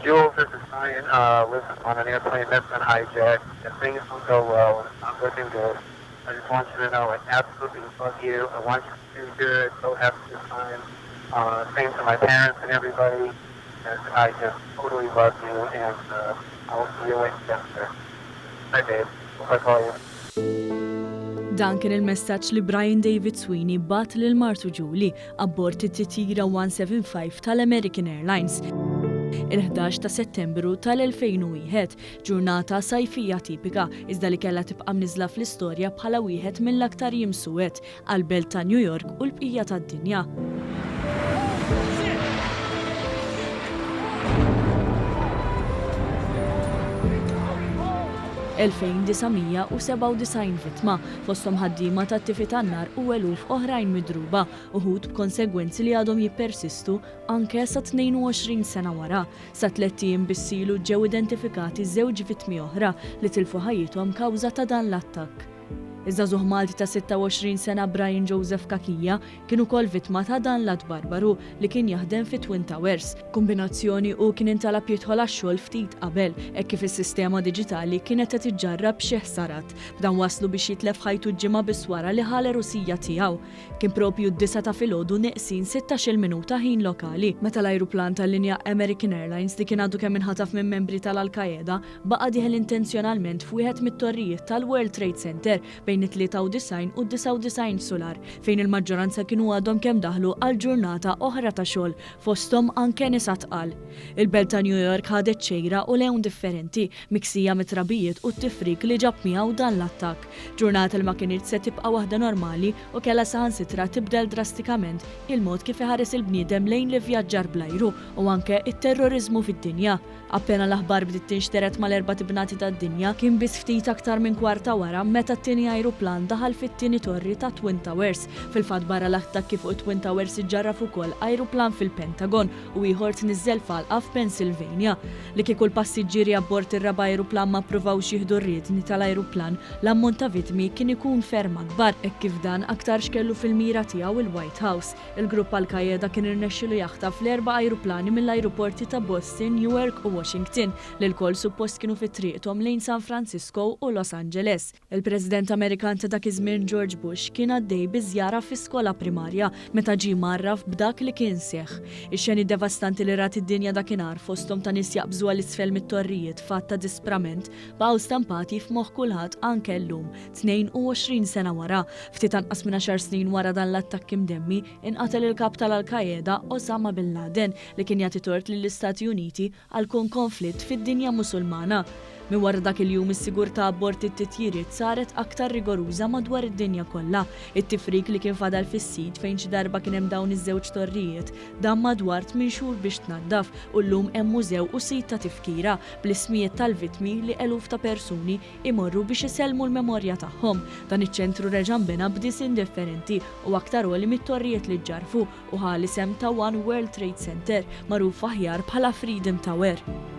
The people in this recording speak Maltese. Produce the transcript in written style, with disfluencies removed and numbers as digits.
Jules is a client lives on an airplane that's been hijacked. If things don't go well, it's not looking good. I just want you to know I absolutely love you. I want you to do good. Go have a good time. Same to my parents and everybody. And I just totally love you. And I will see you later. Hi, Dave. Hope I call you. Dan kien il-messaġġ li Brian David Sweeney bat lil martu Julie abbord it-titjira 175 tal-American Airlines. Il-11 ta' Settembru tal-2001, ġurnata sajfija tipika iżda li kellha tibqa' mniżla fl-istorja bħala wieħed mill-aktar jimsuwed għall-belt ta' New York u l-bqija tad-dinja. 2997 vittma fosthom ħaddiema tat-tifi tan-nar u eluf oħrajn midruba uħud b'konsegwenzi li għadhom jippersistu anke sa 22 sena wara. Sa 3 ijiem bissilu ġew identifikati żewġ vittmi oħra li tilfu ħajjithom kawża ta' dan l-attakk. Iż-żagħżugħ Malti ta' 26 sena Brian Joseph Kakija kien ukoll vittma ta' dan l-att barbaru li kien jaħdem fi Twin Towers. Kombinazzjoni u kien intalab jidħol għax-xogħol ftit qabel hekk kif is-sistema diġitali kienet qed iġġarrab xi ħsarat. B'dan waslu biex jitlef ħajtu ġimgħa biss wara li ħal rusija tiegħu. Kien propju d-9 ta' filgħodu neqsin 16-il minuta ħin lokali meta l-ajruplan tal-linja American Airlines li kien għadu kemm inħataf minn membri tal-Al-Qaeda baqa' dieħel intenzjonalment f'wieħed mit-torrijiet tal-World Trade Center bejn 93 u 99 solar fejn il-maġġoranza kienu għadhom kemm daħlu għal ġurnata oħra ta' xogħol fosthom anke nisa tqal. Il-belt ta' New York ħadet xejra u lewn differenti miksija mit-trabijiet u t-tifrik li ġab miegħu dan l-attakk. Ġurnata li ma kienitx se tibqa' waħda normali u kellha saħansitra tibdel drastikament il-mod kif iħares il-bniedem lejn li vjaġġar bl-ajru u anke it-terrorizmu fid-dinja. Appena l-aħbar bdiet tinxteret mal-erba' tibnati tad-dinja kien biss ftit aktar minn kwarta wara meta t-tieni ajruplan daħal fit-tieni torri ta' Twin Towers. Fil-fatt barra l-attakki fuq Twin Towers iġġarraf ukoll ajruplan fil-Pentagon u ieħor tniżżel falqa f'Pennsylvania. Li kieku l-passiġġieri abbord ir-raba' ajruplan ma pprovawx jieħdu r-riedni tal-ajruplan, l-ammont ta' vittmi kien ikun ferm akbar hekk kif dan aktar xkellu fil-mira tiegħu il-White House. Il-grupp Al-Qaeda kien irnexxielu jaħtaf l-erba' ajruplani mill-ajruporti ta' Boston, Newark u Washington li l-koll suppost kienu fi triqthom lejn San Francisco u Los Angeles. Il-President Amerikan ta' dak iż-żmien George Bush kien għaddej bi żjara fi skola primarja meta ġie marraf b'dak li kien seħħ. Ix-xeni devastanti li rat id-dinja dakinhar fosthom ta' nies jaqbżu għal isfel mit-torrijiet fatt ta' disprament baqgħu stampati f'moħħ kulħadd anke llum 22 sena wara. Ftit anqas minn 10 snin wara dan l-attakk imdemmi inqatel il-kap tal-Al-Qaeda Osama bin Laden li kien jagħti tort lill-Istati Uniti għal kun konflitt fid-dinja Musulmana. Min wara dak il-jum is-sigurtà abbord it-titjiriet saret aktar rigoruża madwar id-dinja kollha. It-tifrik li kien fadal fis-sit fejn xi darba kien hemm dawn iż-żewġ torrijiet dan madwar 8 xhur biex tnaddaf u llum hemm mużew u sit ta' tifkira bl-ismijiet tal-vittmi li eluf ta' persuni imorru biex isellmu l-memorja tagħhom. Dan iċ-ċentru reġa' nbena b'disin differenti u aktar għoli mit-torrijiet li ġġarfu u ħal isem ta' One World Trade Center magħruf aħjar bħala Freedom Tower.